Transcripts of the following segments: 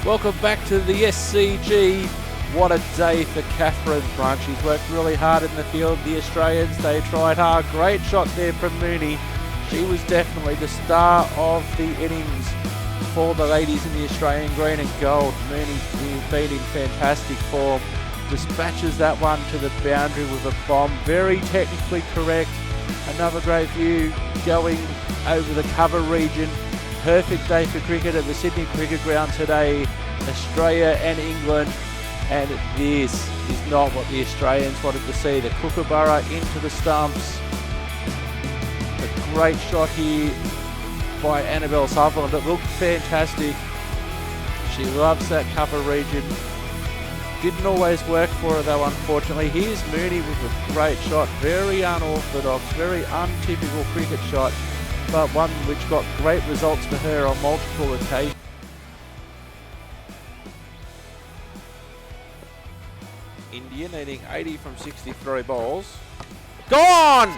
Welcome back to the SCG. What a day for Catherine Brunch. She's worked really hard in the field. The Australians, they tried hard. Great shot there from Mooney. She was definitely the star of the innings for the ladies in the Australian green and gold. Mooney been in fantastic form. Dispatches that one to the boundary with a bomb. Very technically correct. Another great view going over the cover region. Perfect day for cricket at the Sydney Cricket Ground today. Australia and England. And this is not what the Australians wanted to see. The Kookaburra into the stumps. A great shot here by Annabelle Sutherland. It looked fantastic. She loves that cover region. Didn't always work for her though, unfortunately. Here's Mooney with a great shot. Very unorthodox, very untypical cricket shot, but one which got great results for her on multiple occasions. India needing 80 from 63 balls. Gone!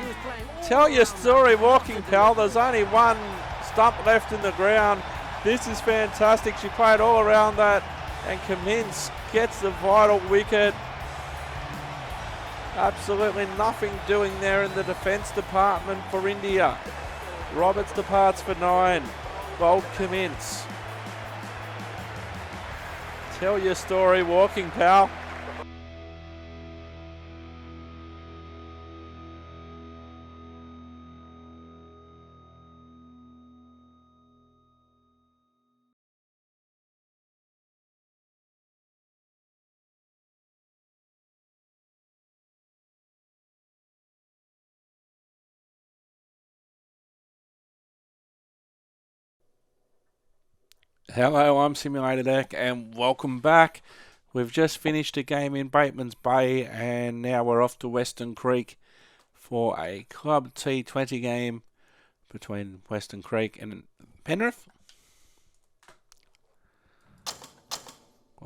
Tell your story, walking pal. There's only one stump left in the ground. This is fantastic. She played all around that, and Cummins gets the vital wicket. Absolutely nothing doing there in the defence department for India. Roberts departs for 9. Bold Cummins. Tell your story, walking pal. Hello, I'm Simulated Eck and welcome back. We've just finished a game in Bateman's Bay and now we're off to Western Creek for a Club T20 game between Western Creek and Penrith.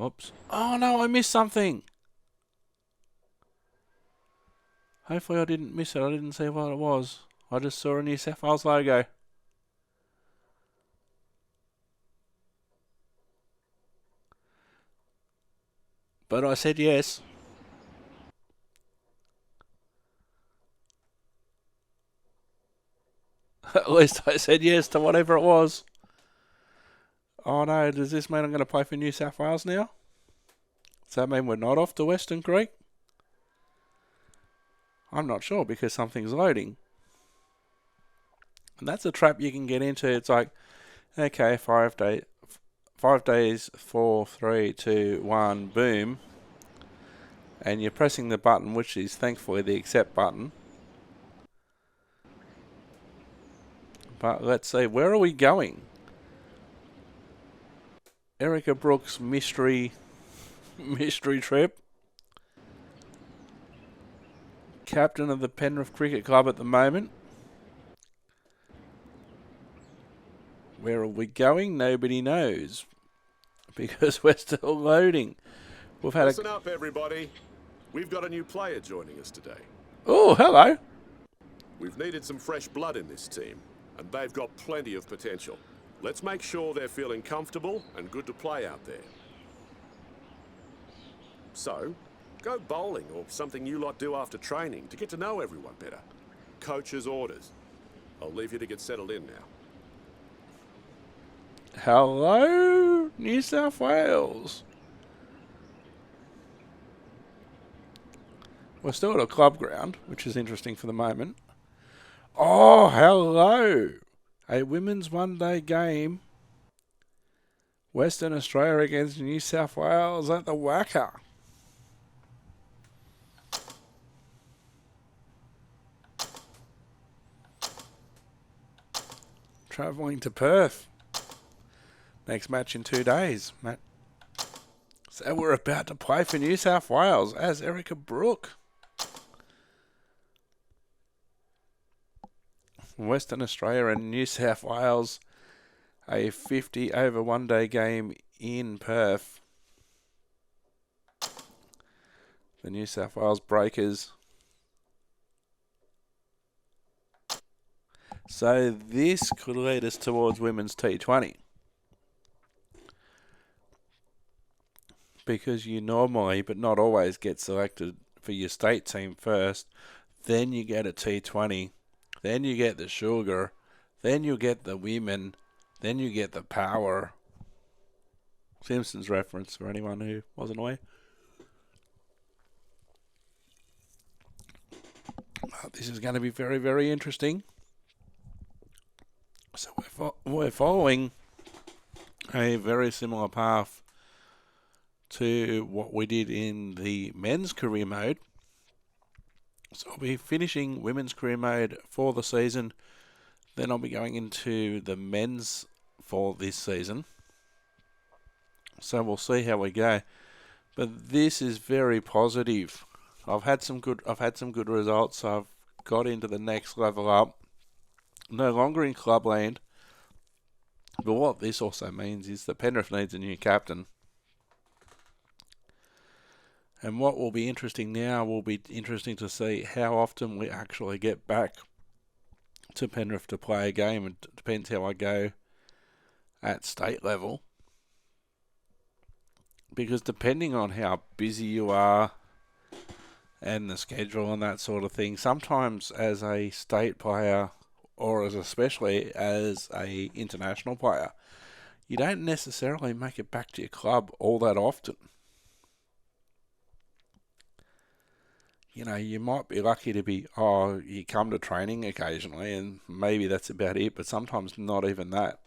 Oops. Oh no, I missed something. Hopefully I didn't miss it. I didn't see what it was. I just saw a New South Wales logo. But I said yes. At least I said yes to whatever it was. Oh no, does this mean I'm going to play for New South Wales now? Does that mean we're not off to Western Creek? I'm not sure because something's loading. And that's a trap you can get into. It's like, okay, 5 days, 4, 3, 2, 1, boom. And you're pressing the button, which is thankfully the accept button. But let's see, where are we going? Erica Brooks mystery trip. Captain of the Penrith Cricket Club at the moment. Where are we going? Nobody knows. Because we're still loading. Listen up, everybody. We've got a new player joining us today. Oh, hello. We've needed some fresh blood in this team, and they've got plenty of potential. Let's make sure they're feeling comfortable and good to play out there. So, go bowling or something you lot do after training to get to know everyone better. Coach's orders. I'll leave you to get settled in now. Hello, New South Wales. We're still at a club ground, which is interesting for the moment. Oh, hello. A women's one-day game. Western Australia against New South Wales at the Wacker. Travelling to Perth. Next match in 2 days. So we're about to play for New South Wales as Erica Brooke. Western Australia and New South Wales a 50 over one-day game in Perth. The New South Wales Breakers. So this could lead us towards women's T20. Because you normally, but not always, get selected for your state team first. Then you get a T20. Then you get the sugar. Then you get the women. Then you get the power. Simpsons reference for anyone who wasn't aware. This is going to be very, very interesting. So we're following a very similar path to what we did in the men's career mode. So I'll be finishing women's career mode for the season. Then I'll be going into the men's for this season. So we'll see how we go. But this is very positive. I've had some good results. I've got into the next level up. No longer in clubland. But what this also means is that Penrith needs a new captain. And what will be interesting now will be interesting to see how often we actually get back to Penrith to play a game. It depends how I go at state level. Because depending on how busy you are and the schedule and that sort of thing, sometimes as a state player or especially as a international player, you don't necessarily make it back to your club all that often. You know, you might be lucky to be, you come to training occasionally and maybe that's about it, but sometimes not even that.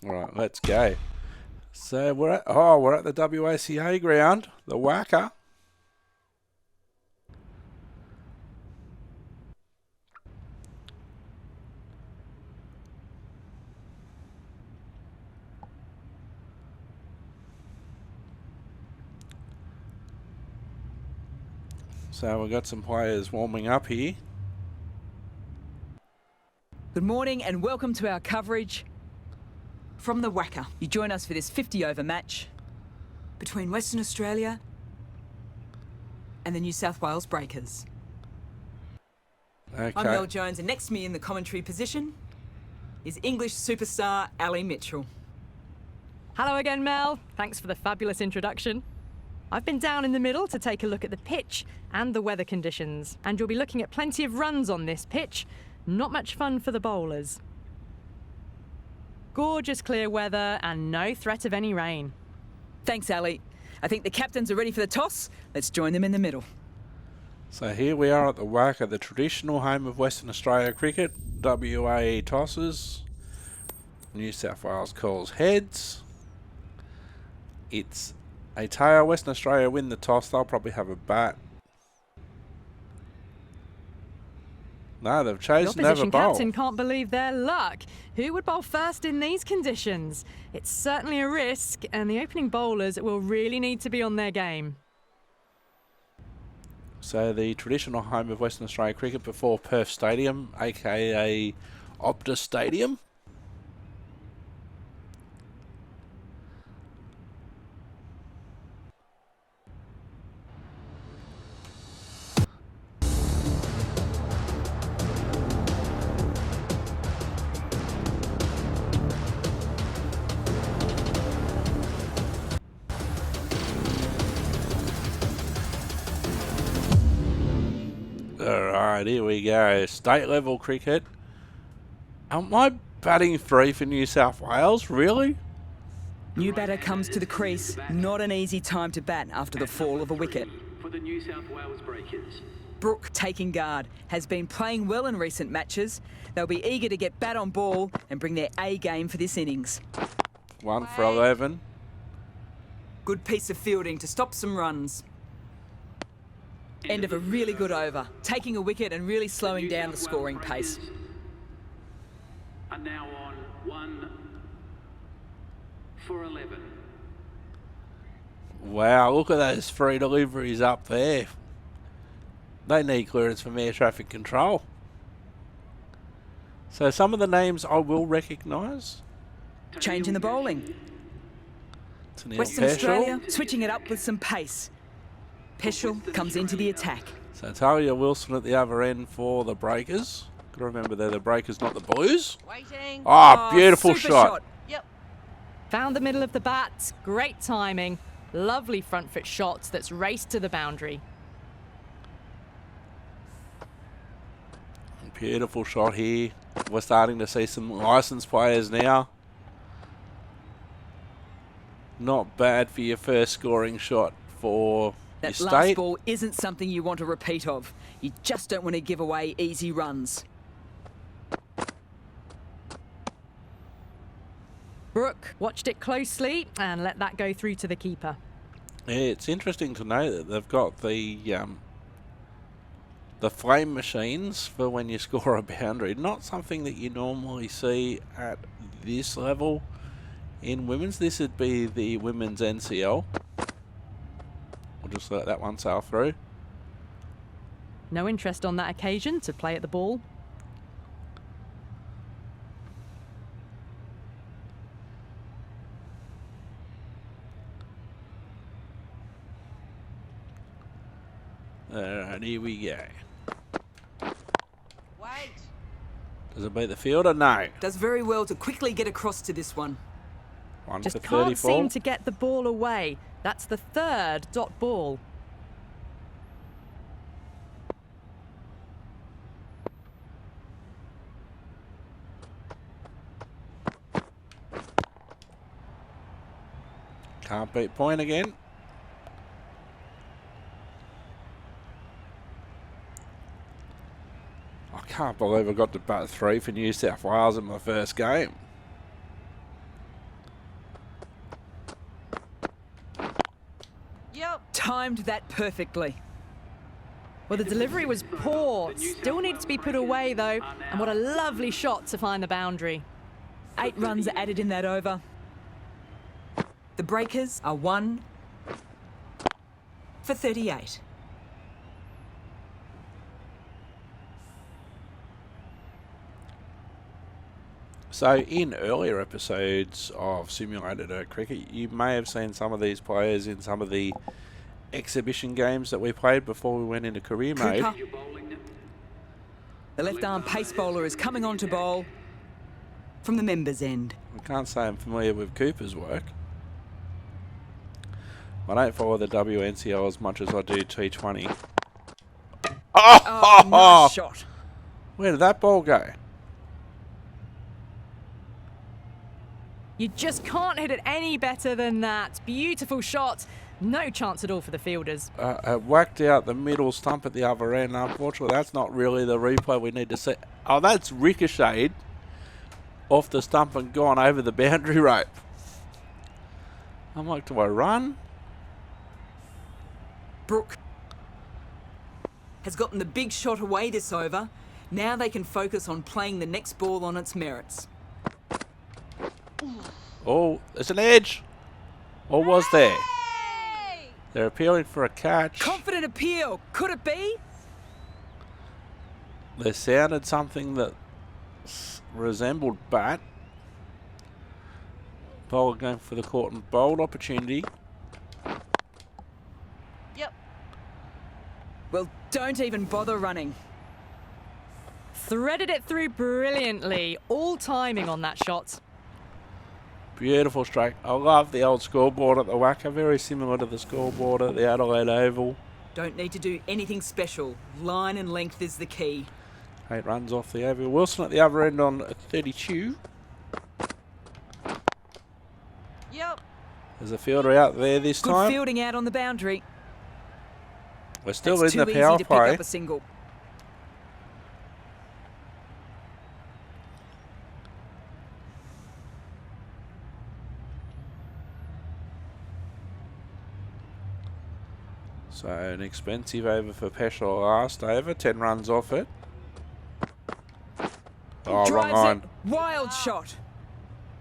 All right, let's go. So we're at the WACA ground, the WACA. So we've got some players warming up here. Good morning and welcome to our coverage from the WACA. You join us for this 50-over match between Western Australia and the New South Wales Breakers. Okay. I'm Mel Jones, and next to me in the commentary position is English superstar Ali Mitchell. Hello again, Mel. Thanks for the fabulous introduction. I've been down in the middle to take a look at the pitch and the weather conditions, and you'll be looking at plenty of runs on this pitch. Not much fun for the bowlers. Gorgeous clear weather and no threat of any rain. Thanks, Ali. I think the captains are ready for the toss. Let's join them in the middle. So here we are at the WACA, the traditional home of Western Australia cricket. WA tosses. New South Wales calls heads. It's a tail. Western Australia win the toss. They'll probably have a bat. No, they've chosen to have a The bowl. opposition captain can't believe their luck. Who would bowl first in these conditions? It's certainly a risk, and the opening bowlers will really need to be on their game. So the traditional home of Western Australia cricket before Perth Stadium, aka Optus Stadium. Alright, here we go. State level cricket. Am I batting free for New South Wales? Really? New batter comes to the crease. Not an easy time to bat after the fall of a wicket. For the New South Wales Breakers. Brooke, taking guard, has been playing well in recent matches. They'll be eager to get bat on ball and bring their A game for this innings. 1 for 11. Good piece of fielding to stop some runs. End of a really good over, taking a wicket and really slowing down the scoring pace. Are now on 1 for 11. Wow, look at those free deliveries up there. They need clearance from air traffic control. So some of the names I will recognise. Changing the bowling. Tennille Western Peschel. Australia switching it up with some pace. Peschel comes into the attack. So Talia Wilson at the other end for the Breakers. Got to remember they're the Breakers, not the Blues. Waiting. Oh, beautiful super shot. Yep. Found the middle of the bat. Great timing. Lovely front foot shot that's raced to the boundary. Beautiful shot here. We're starting to see some licensed players now. Not bad for your first scoring shot for That your last state. ball isn't something you want a repeat of. You just don't want to give away easy runs. Brooke watched it closely and let that go through to the keeper. Yeah, it's interesting to know that they've got the flame machines for when you score a boundary. Not something that you normally see at this level in women's. This would be the women's NCL. We'll just let that one sail through. No interest on that occasion to play at the ball. Alright, here we go. Wait. Does it beat the fielder? No. Does very well to quickly get across to this one. One Just for can't 34. seem to get the ball away. That's the third dot ball. Can't beat point again. I can't believe I got to bat 3 for New South Wales in my first game. Yep. Timed that perfectly. Well, the delivery was poor. Still needs to be put away, though. And what a lovely shot to find the boundary. 8 runs are added in that over. The Breakers are 1 for 38. So in earlier episodes of Simulated Cricket, you may have seen some of these players in some of the exhibition games that we played before we went into career mode. Cooper. The left-arm pace bowler is coming on to bowl from the members' end. I can't say I'm familiar with Cooper's work. I don't follow the WNCL as much as I do T20. Oh, nice shot. Where did that ball go? You just can't hit it any better than that. Beautiful shot. No chance at all for the fielders. Whacked out the middle stump at the other end. Unfortunately, that's not really the replay we need to see. Oh, that's ricocheted off the stump and gone over the boundary rope. I'm like, do I run? Brooke has gotten the big shot away this over. Now they can focus on playing the next ball on its merits. Oh, there's an edge. Or was there? Hey! They're appealing for a catch. Confident appeal. Could it be? There sounded something that resembled bat. Bowler going for the caught and bowled opportunity. Yep. Well, don't even bother running. Threaded it through brilliantly. All timing on that shot. Beautiful strike. I love the old scoreboard at the Wacker, very similar to the scoreboard at the Adelaide Oval. Don't need to do anything special. Line and length is the key. 8 runs off the over. Wilson at the other end on 32. Yep. There's a fielder out there this Good time. fielding out on the boundary. We're still That's in too the easy power to play. pick up a single. So an expensive over for Peschel last over. 10 runs off it. Oh, wrong Drives line. it. Wild shot.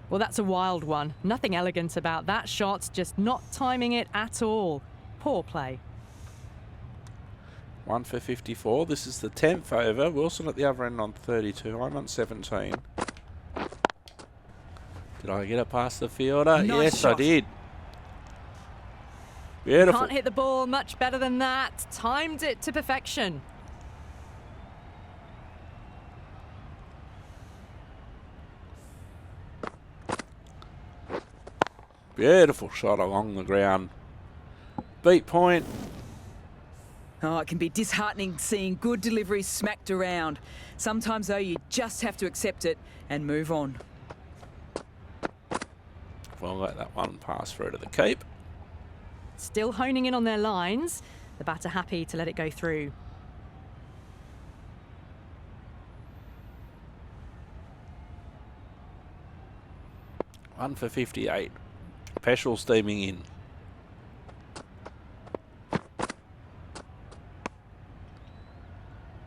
Well, that's a wild one. Nothing elegant about that shot, just not timing it at all. Poor play. 1 for 54. This is the 10th over. Wilson at the other end on 32. I'm on 17. Did I get it past the fielder? Nice Yes, shot. I did. Beautiful. Can't hit the ball much better than that. Timed it to perfection. Beautiful shot along the ground. Beat point. Oh, it can be disheartening seeing good deliveries smacked around. Sometimes, though, you just have to accept it and move on. We'll let that one pass through to the keep. Still honing in on their lines. The batter happy to let it go through. One for 58. Peschel steaming in.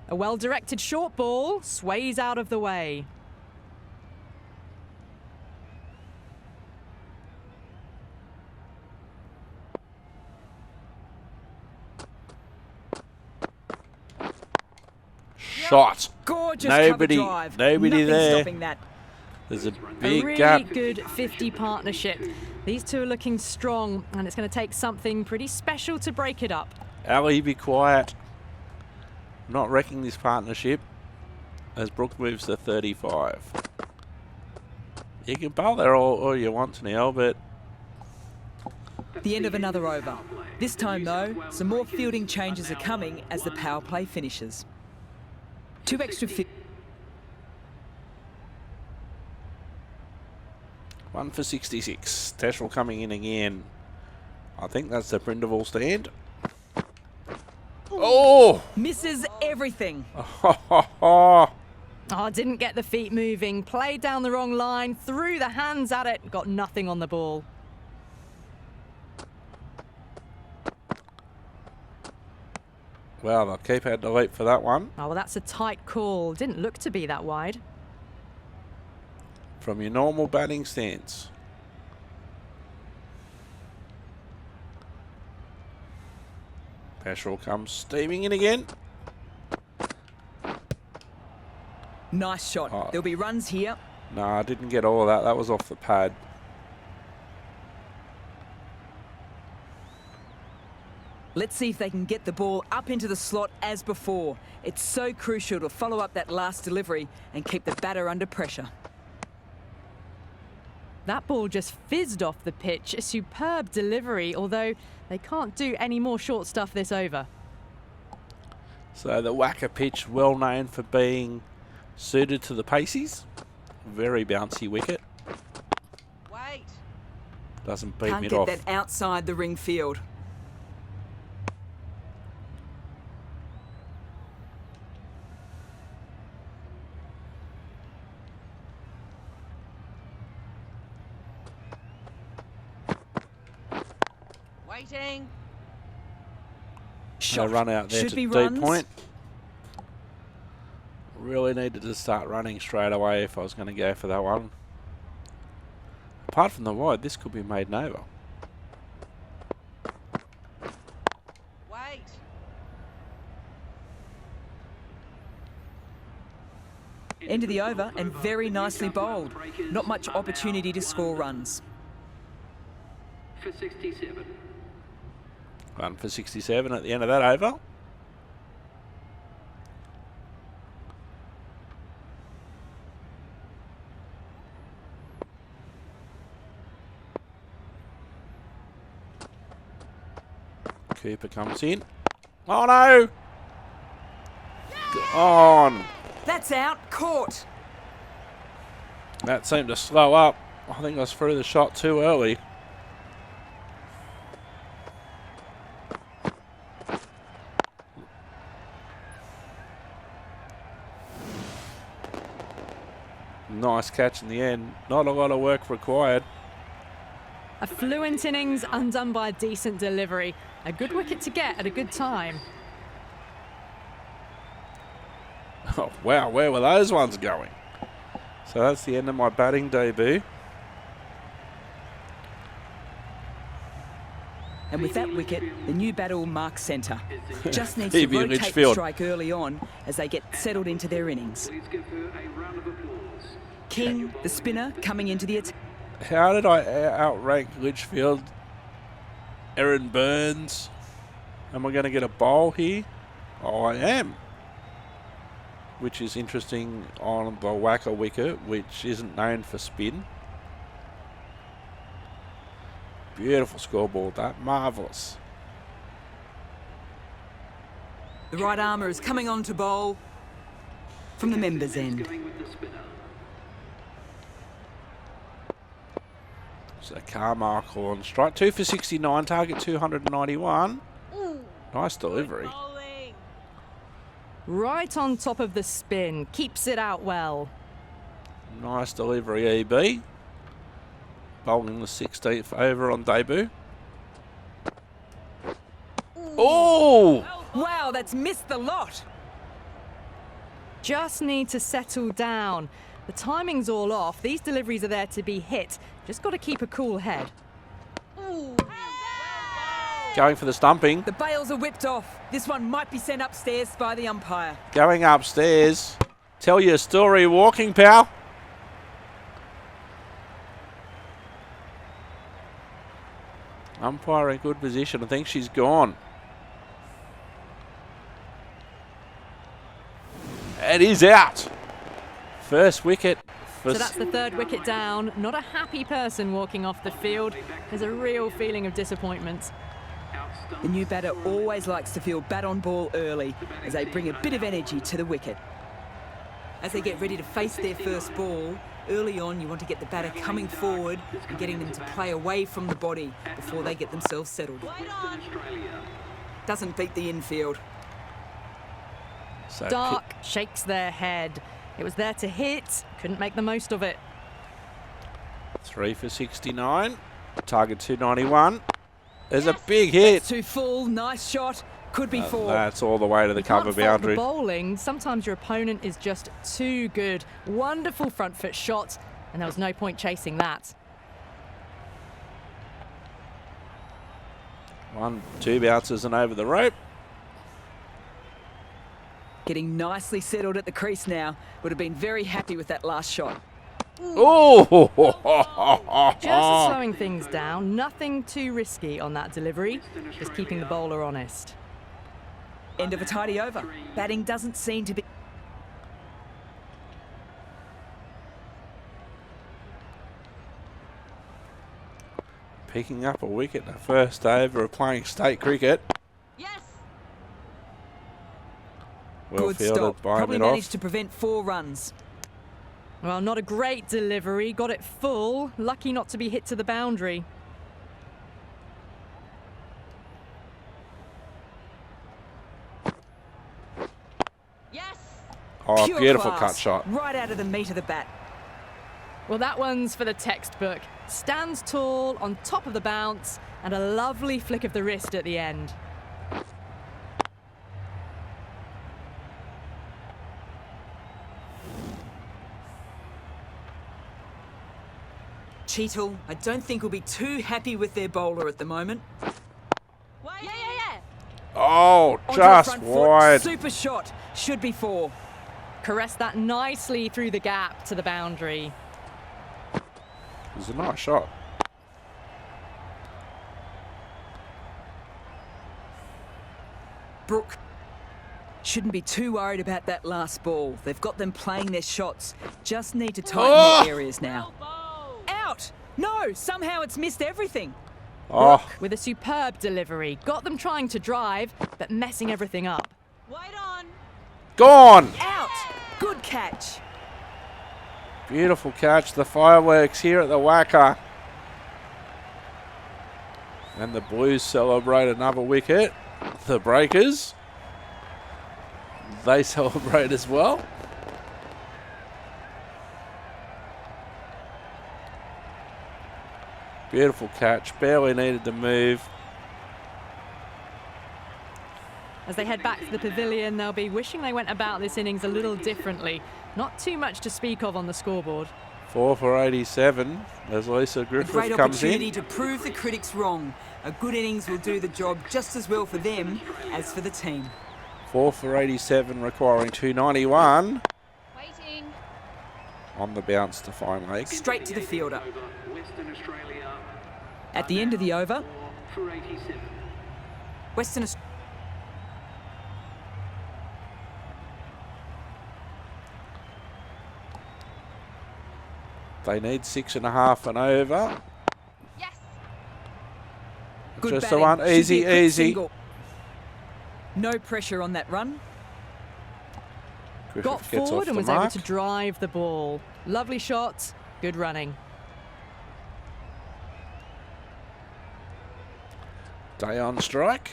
A well-directed short ball sways out of the way. Shot. Gorgeous Nobody- cover drive. nobody Nothing there. stopping that. There's a A big really gap. good 50 partnership. These two are looking strong, and it's going to take something pretty special to break it up. Ali, be quiet. Not wrecking this partnership as Brooke moves to 35. You can bowl there all you want now, but The end of another over. This time, though, some more fielding changes are coming as the power play finishes. 2 extra 1 for 66. Teschel coming in again. I think that's the Prindivall stand. Oh! misses everything. Oh, didn't get the feet moving. Played down the wrong line, threw the hands at it, got nothing on the ball. Well, the keeper had to wait for that one. Oh, well, that's a tight call. Didn't look to be that wide. From your normal batting stance. Peschel comes steaming in again. Nice shot. Oh. There'll be runs here. No, I didn't get all of that. That was off the pad. Let's see if they can get the ball up into the slot as before. It's so crucial to follow up that last delivery and keep the batter under pressure. That ball just fizzed off the pitch. A superb delivery, although they can't do any more short stuff this over. So the Wacker pitch, well known for being suited to the paces. Very bouncy wicket. Wait. Doesn't beat Can't mid get off. that outside the ring field. Waiting. Shot. Run out there Should to be deep runs. point. Really needed to start running straight away if I was going to go for that one. Apart from the wide, this could be made an over. Wait. End of the over and very nicely bowled. Not much opportunity to score runs. For 67. 1 for 67 at the end of that over. Cooper comes in. Oh no! On. That's out. Caught. That seemed to slow up. I think I was through the shot too early. Nice catch in the end. Not a lot of work required. A fluent innings undone by a decent delivery. A good wicket to get at a good time. Oh, wow, where were those ones going? So that's the end of my batting debut. And with that wicket, the new batter will mark centre. Just needs to Phoebe rotate the Litchfield. strike early on as they get settled into their innings. Please give her a round of applause. King, the spinner, coming into the attack. How did I outrank Litchfield? Aaron Burns. Am I going to get a bowl here? Oh, I am. Which is interesting on the whacker wicket, which isn't known for spin. Beautiful scoreboard, that. Marvellous. The right armour is coming on to bowl from the members' end. Going with the spinner. So Carmichael on strike. 2 for 69, target 291. Nice delivery. Bowling. Right on top of the spin. Keeps it out well. Nice delivery, EB. Bowling the 16th over on debut. Oh! Wow, that's missed the lot. Just need to settle down. The timing's all off. These deliveries are there to be hit. Just got to keep a cool head. Going for the stumping. The bails are whipped off. This one might be sent upstairs by the umpire. Going upstairs. Tell your story, walking, pal. Umpire in good position. I think she's gone. It is out. First wicket. So that's the third wicket down. Not a happy person walking off the field. There's a real feeling of disappointment. The new batter always likes to feel bat on ball early as they bring a bit of energy to the wicket. As they get ready to face their first ball, early on you want to get the batter coming forward and getting them to play away from the body before they get themselves settled. Doesn't beat the infield. So Dark shakes their head. It was there to hit, couldn't make the most of it. 3 for 69. Target 291. There's a big hit. Too full, nice shot. Could be four. That's all the way to the cover Can't fault the boundary. bowling. Sometimes your opponent is just too good. Wonderful front foot shot, and there was no point chasing that. 1, 2 bounces and over the rope. Getting nicely settled at the crease now. Would have been very happy with that last shot. Oh! Just slowing things down. Nothing too risky on that delivery. Just keeping the bowler honest. End of a tidy over. Batting doesn't seem to be... Picking up a wicket the first over of playing state cricket. Yes. Well Good fielded stop. by Probably mid-off. managed to prevent 4 runs. Well, not a great delivery. Got it full. Lucky not to be hit to the boundary. Yes. Oh, Pure beautiful class. cut shot. Right out of the meat of the bat. Well, that one's for the textbook. Stands tall, on top of the bounce, and a lovely flick of the wrist at the end. Cheetle, I don't think will be too happy with their bowler at the moment. Yeah. Oh, Onto the just front foot. wide. Super shot. Should be 4. Caressed that nicely through the gap to the boundary. It was a nice shot. Brooke shouldn't be too worried about that last ball. They've got them playing their shots. Just need to tighten their areas now. Out! No! Somehow it's missed everything. Oh, With a superb delivery. Got them trying to drive, but messing everything up. Wait on. gone. Out! Good catch. Beautiful catch. The fireworks here at the Wacker. And the Blues celebrate another wicket. The Breakers, they celebrate as well. Beautiful catch. Barely needed to move. As they head back to the pavilion, they'll be wishing they went about this innings a little differently. Not too much to speak of on the scoreboard. 4 for 87 as Lisa A Griffith great comes opportunity in. to prove the critics wrong. A good innings will do the job just as well for them as for the team. 4 for 87 requiring 291 Waiting. on the bounce to fine leg. Straight to the fielder. Over Western Australia. At the end of the over, 4 for 87. Western Australia. They need 6.5 and over. Yes. Good Just batting. the one. Should be Easy, a quick easy. single. No pressure on that run. Griffith Got gets forward off and the was able mark. to drive the ball. Lovely shot, good running. Day on strike.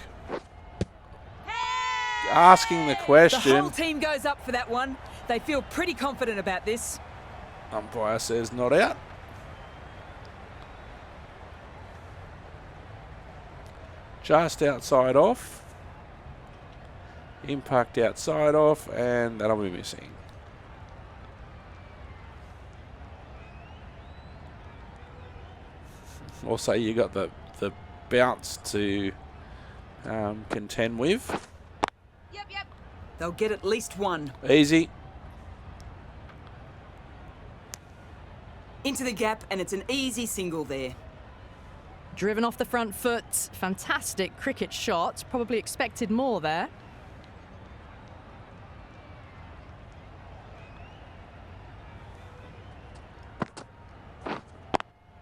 Asking the The question. whole team goes up for that one. They feel pretty confident about this. Umpire says not out. Just outside off. Impact outside off, and that'll be missing. Also, you got the bounce to contend with. Yep. They'll get at least one. Easy. Into the gap, and it's an easy single there. Driven off the front foot, fantastic cricket shot. Probably expected more there.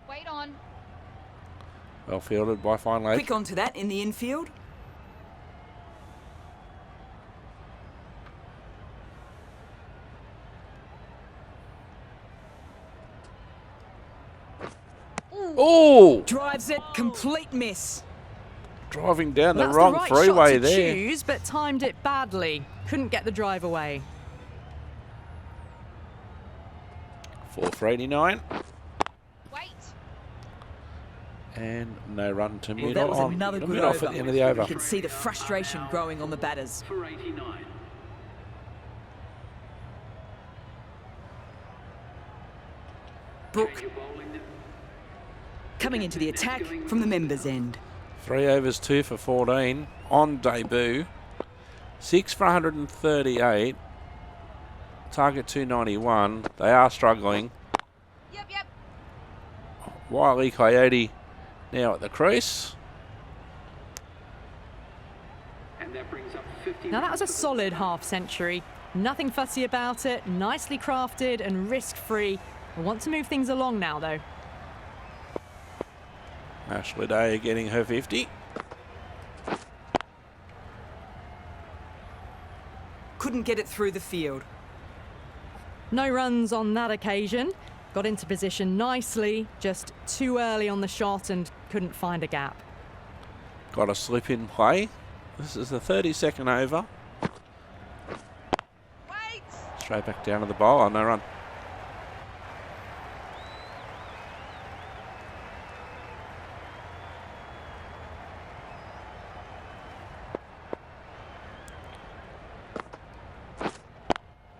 Wait on. Well fielded by fine leg. Quick onto that in the infield. Oh! Drives it, complete miss. Driving down Well, the that's wrong the right freeway shot to there. choose, but timed it badly. Couldn't get the drive away. 4 for 89. Wait. And no run to Well, mid that was on. another good Mid off over. at the end of the over. You can see the frustration growing on the batters. For 89. Brooke You're bowling. coming into the attack from the members' end. 3 overs, 2 for 14 on debut. 6 for 138. Target 291. They are struggling. Yep. Wily Coyote now at the crease. And that brings up 50. Now that was a solid half century. Nothing fussy about it, nicely crafted and risk-free. We want to move things along now though. Ashley Day getting her 50. Couldn't get it through the field. No runs on that occasion. Got into position nicely, just too early on the shot and couldn't find a gap. Got a slip in play. This is the 32nd over. Wait. Straight back down to the bowler. No run.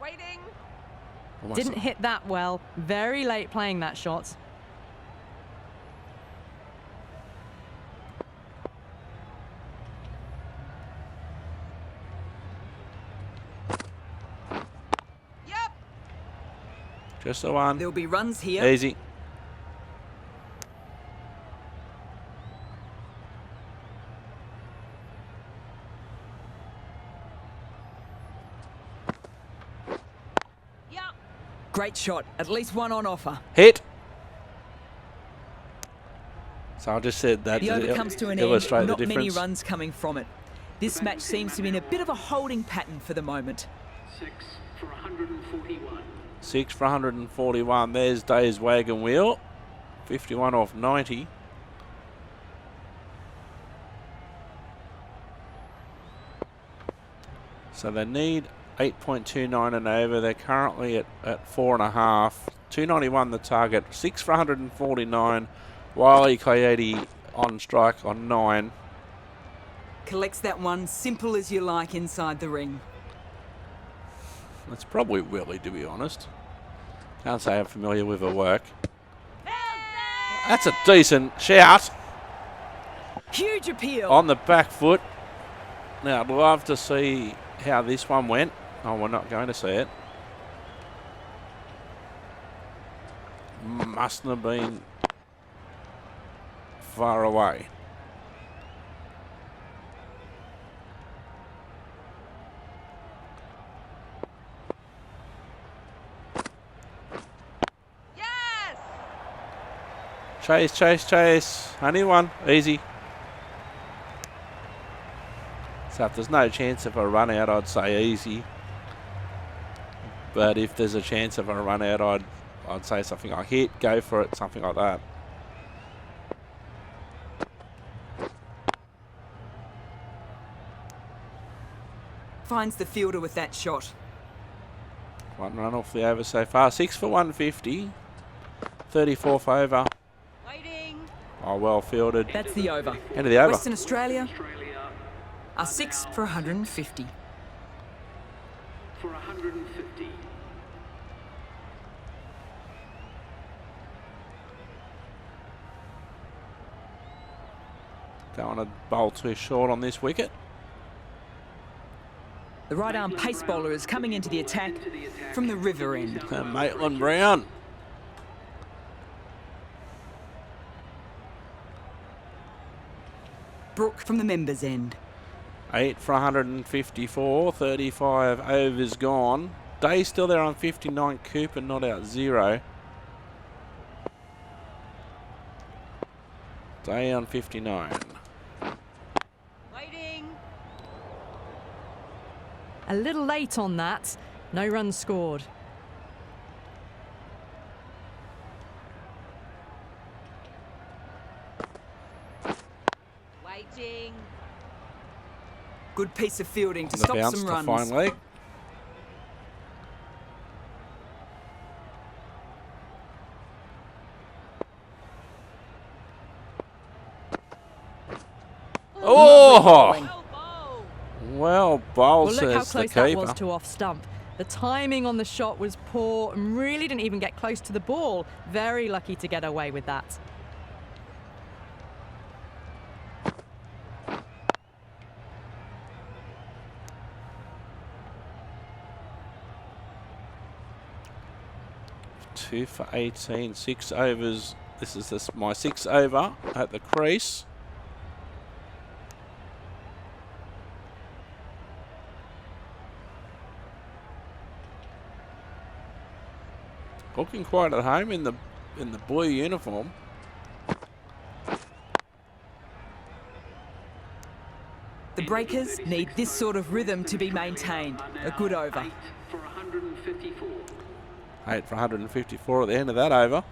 Waiting. Didn't hit that well. Very late playing that shot. Yep. Just the one. There'll be runs here. Easy. Yep. Great shot. At least one on offer. Hit. So I just said that The to over comes to an illustrate end. the Not many difference. runs coming from it. This match seems to be in a bit of a holding pattern for the moment. 6 for 141. 6 for 141. There's Day's wagon wheel. 51 off 90. So they need 8.29 and over. They're currently at 4.5. 291 the target. 6 for 149. Wily Coyote on strike on 9. Collects that one, simple as you like, inside the ring. That's probably Willie, to be honest. Can't say I'm familiar with her work. That's a decent shout. Huge appeal. On the back foot. Now, I'd love to see how this one went. Oh, we're not going to see it. Mustn't have been far away. Yes! Chase, chase, chase. Only one. Easy. So if there's no chance of a run out, I'd say easy. But if there's a chance of a run out, I'd say something like hit, go for it, something like that. Finds the fielder with that shot. One run off the over so far. 6 for 150. 34th over. Waiting. Oh, well fielded. That's the over. End of the over. Western Australia Australia are 6 for 150. for 150. Don't want to bowl too short on this wicket. The right arm pace bowler is coming into the attack from the river end. Maitland Brown. Brooke from the members end. 8 for 154. 35 overs gone. Day still there on 59. Cooper not out 0. Day on 59. Waiting. A little late on that. No runs scored. Waiting. Good piece of fielding to The stop bounce some to runs. fine leg. Oh! Well bowled. Well bowled, Well, look how says the close that was keeper. to off stump. The timing on the shot was poor and really didn't even get close to the ball. Very lucky to get away with that. Two for 18, 6 overs. This is my 6th over at the crease. Looking quite at home in the blue uniform. The Breakers need this sort of rhythm to be maintained. A good over. 8 for 154. 8 for 154 at the end of that over.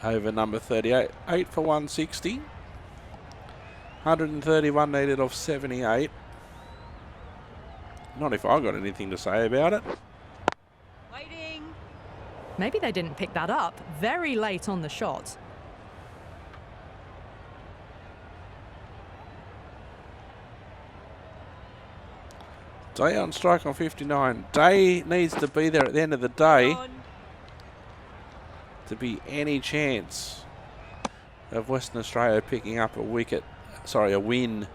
Over number 38, 8 for 160. 131 needed off 78. Not if I got anything to say about it. Waiting. Maybe they didn't pick that up. Very late on the shot. Day on strike on 59. Day needs to be there at the end of the day On. to be any chance of Western Australia picking up a win.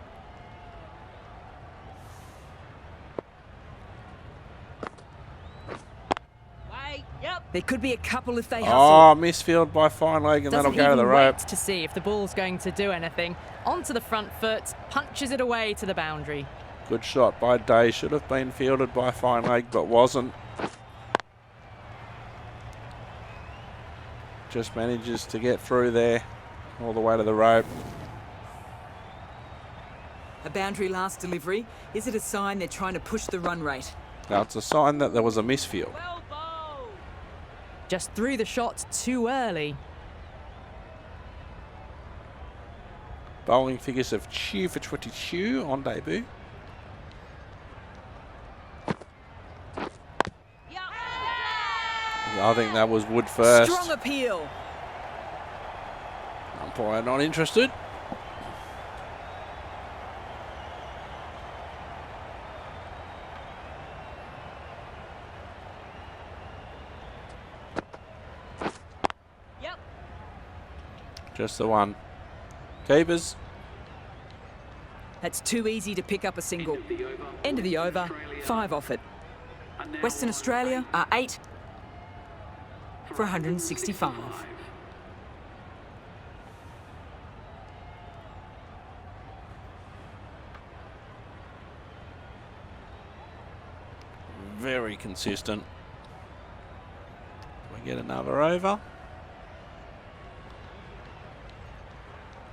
Wait. Yep. There could be a couple if they Oh, hustle. misfield by fine leg and Doesn't that'll go to the even rope. wait to see if the ball's going to do anything. Onto the front foot, punches it away to the boundary. Good shot by Day. Should have been fielded by fine leg but wasn't. Just manages to get through there all the way to the rope. A boundary last delivery. Is it a sign they're trying to push the run rate? Now it's a sign that there was a misfield. Well bowled. Just threw the shot too early. Bowling figures of 2 for 22 on debut. Yep. I think that was wood first. Strong appeal. Umpire not interested. Yep. Just the one. Keepers. That's too easy to pick up a single. End of the over. End of the over, Australia 5 off it. are now Western on Australia are 8 for 165. Very consistent. We get another over.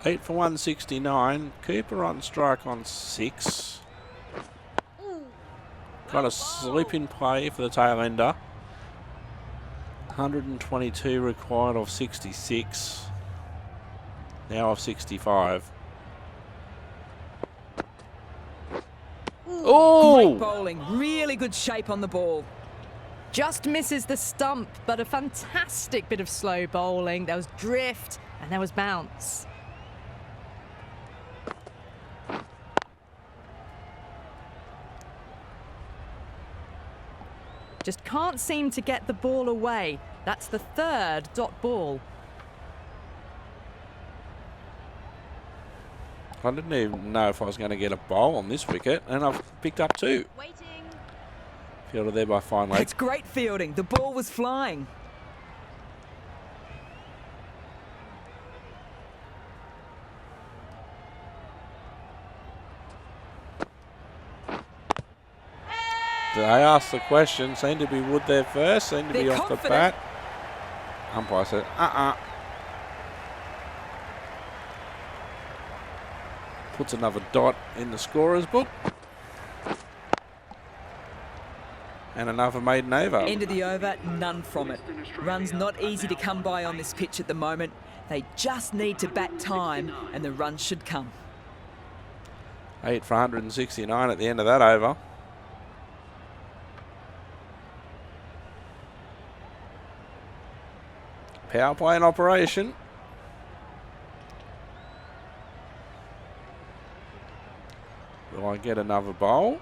8 for 169. Cooper on strike on 6. Got a slip in play for the tail ender. 122 required of 66. Now of 65. Great Oh! bowling, really good shape on the ball. Just misses the stump, but a fantastic bit of slow bowling. There was drift and there was bounce. Just can't seem to get the ball away. That's the 3rd dot ball. I didn't even know if I was going to get a bowl on this wicket, and I've picked up 2. Waiting. Fielded there by Fine Lake. It's great fielding. The ball was flying. They asked the question, seemed to be Wood there first, seemed to be They're off the confident. bat. Umpire said, Puts another dot in the scorer's book. And another maiden over. End of the over, none from it. Runs not easy to come by on this pitch at the moment. They just need to bat time and the runs should come. 8 for 169 at the end of that over. Power play in operation. Will I get another bowl?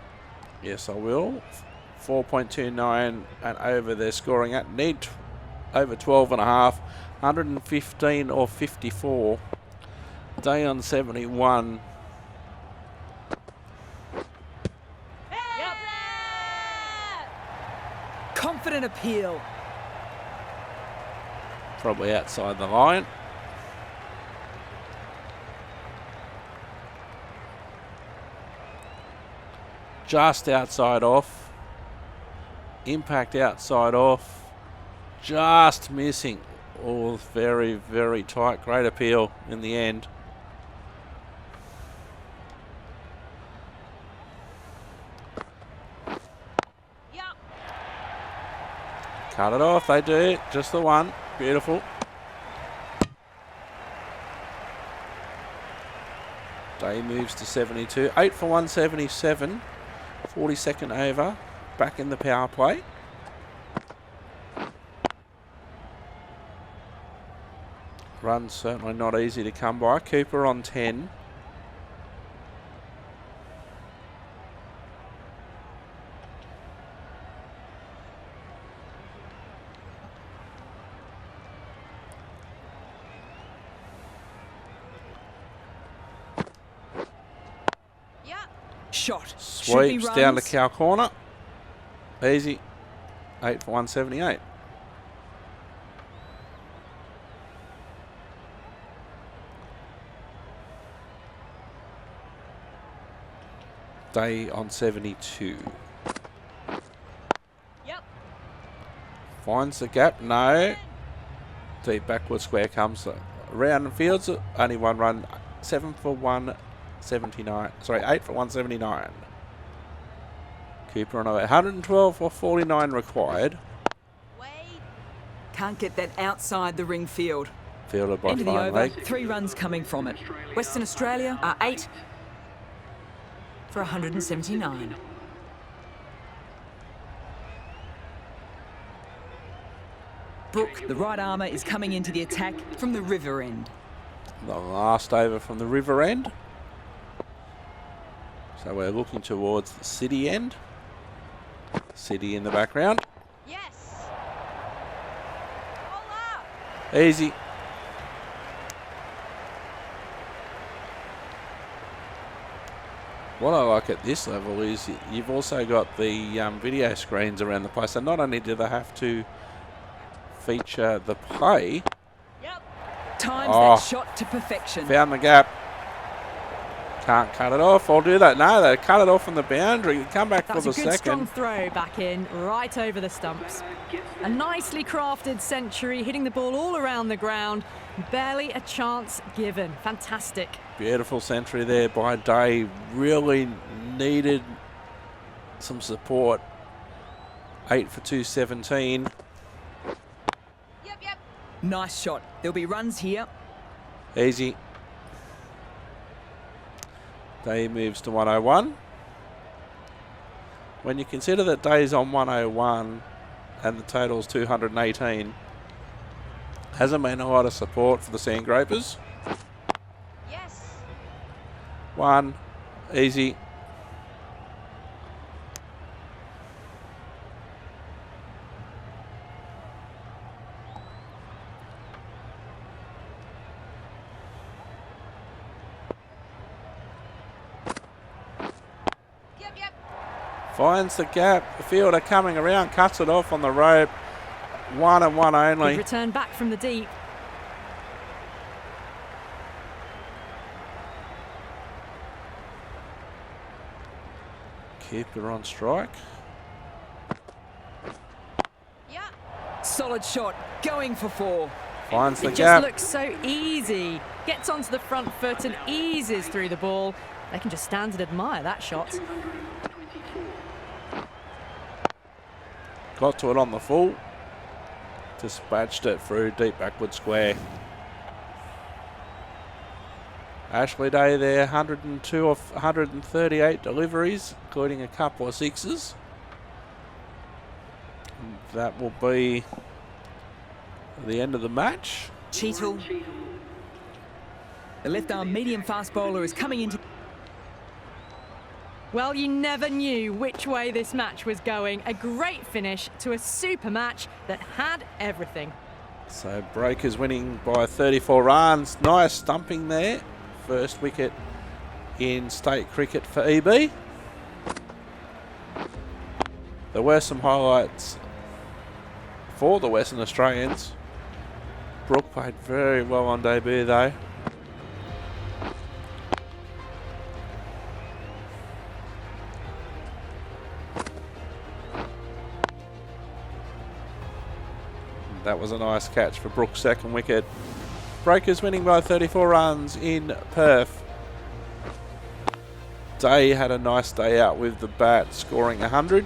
Yes, I will. 4.29 and over they're scoring at. Need over 12.5. 115 or 54. Day on 71. Yep. Confident appeal. Probably outside the line. Just outside off. Impact outside off. Just missing. All very, very tight. Great appeal in the end. Yep. Cut it off. They do. Just the one. Beautiful. Day moves to 72. 8 for 177. 42nd over. Back in the power play. Run certainly not easy to come by. Cooper on 10. Yep. Shot. Should be Sweeps down to runs. cow corner. Easy. 8 for 178. Day on 72. Yep. Finds the gap. No. Deep backward square comes around and fields it. Only one run. 7 for 179. Sorry, 8 for 179. Cooper on 112 for 49 required. Wait. Can't get that outside the ring field. Fielded by End of the Fine over, Lake. 3 runs coming from it. Western Australia are 8 for 179. Brooke, the right armour, is coming into the attack from the river end. The last over from the river end. So we're looking towards the city end. City in the background. Yes. Hold up. Easy. What I like at this level is you've also got the video screens around the place. So not only do they have to feature the play. Yep. Times that shot to perfection. Found the gap. Can't cut it off. I'll do that. No, they cut it off from the boundary. Come back That's for a the good second. strong throw back in, right over the stumps. A nicely crafted century, hitting the ball all around the ground. Barely a chance given. Fantastic. Beautiful century there by Day. Really needed some support. 8 for 217. Yep, yep. Nice shot. There'll be runs here. Easy. Day moves to 101. When you consider that Day's on 101 and the total's 218, hasn't been a lot of support for the Sandgrapers. Yes. 1, easy. Yep, yep. Finds the gap. The fielder coming around, cuts it off on the rope. 1 and 1 Good only. return back from the deep. Keeper on strike. Yeah. Solid shot. Going for 4. Finds the It just gap. looks so easy. Gets onto the front foot and eases through the ball. They can just stand and admire that shot. 224. Got to it on the full. Dispatched it through deep backward square. Ashley Day there, 102 of 138 deliveries, including a couple of sixes. And that will be the end of the match. Cheetle. The left arm medium fast bowler is coming into. Well, you never knew which way this match was going. A great finish to a super match that had everything. So Breakers winning by 34 runs. Nice stumping there. First wicket in state cricket for EB. There were some highlights for the Western Australians. Brooke played very well on debut though. That was a nice catch for Brooke's second wicket. Breakers winning by 34 runs in Perth. Day had a nice day out with the bat, scoring 100.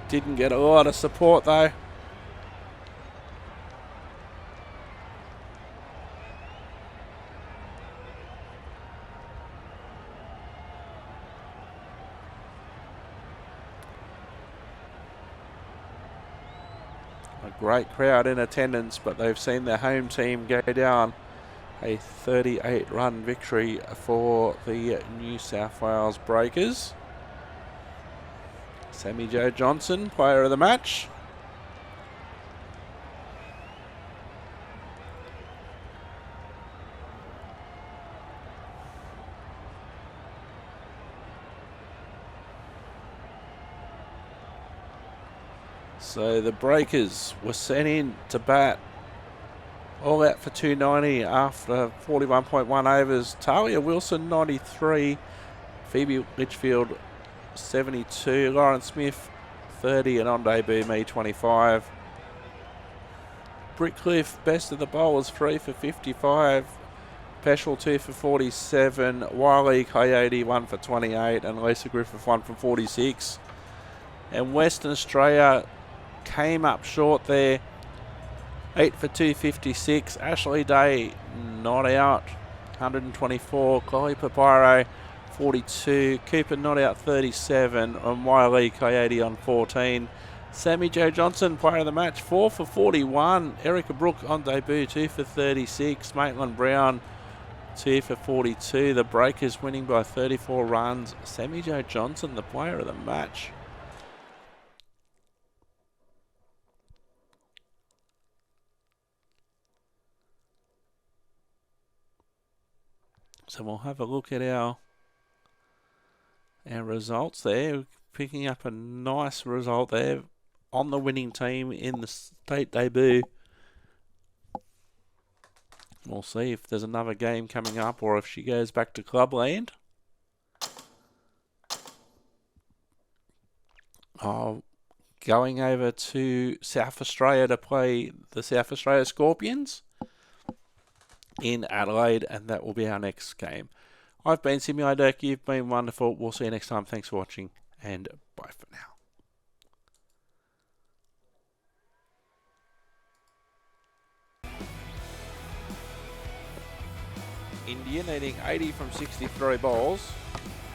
Didn't get a lot of support though. A great crowd in attendance, but they've seen their home team go down. A 38-run victory for the New South Wales Breakers. Sammy Joe Johnson, player of the match. So the Breakers were sent in to bat all out for 290 after 41.1 overs. Talia Wilson 93, Phoebe Litchfield 72, Lauren Smith 30, and on debut me 25. Brickcliffe, best of the bowlers, 3 for 55. Peschel 2 for 47. Wiley Coyote 1 for 28, and Lisa Griffith 1 for 46. And Western Australia came up short there. 8 for 256. Ashley Day not out, 124. Chloe Papiro 42. Cooper not out, 37. And Wiley Coyote on 14. Sammy Jo Johnson, player of the match, 4 for 41. Erica Brooke on debut, 2 for 36. Maitland Brown, 2 for 42. The Breakers winning by 34 runs. Sammy Jo Johnson, the player of the match. So we'll have a look at our results there. Picking up a nice result there on the winning team in the state debut. We'll see if there's another game coming up or if she goes back to Clubland. Going over to South Australia to play the South Australia Scorpions in Adelaide, and that will be our next game. I've been Simulator. You've been wonderful. We'll see you next time. Thanks for watching, and bye for now. India needing 80 from 63 balls.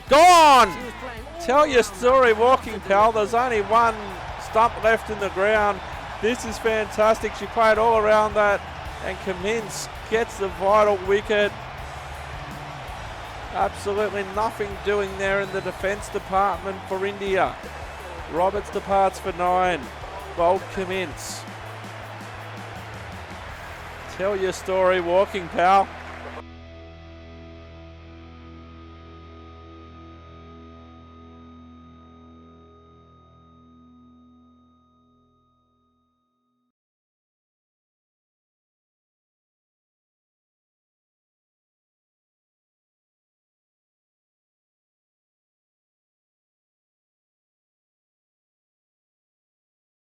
Gone! Tell your story, walking pal. There's only one stump left in the ground. This is fantastic. She played all around that, and Cummins gets the vital wicket. Absolutely nothing doing there in the defence department for India. Roberts departs for 9. Bold Cummins. Tell your story, walking pal.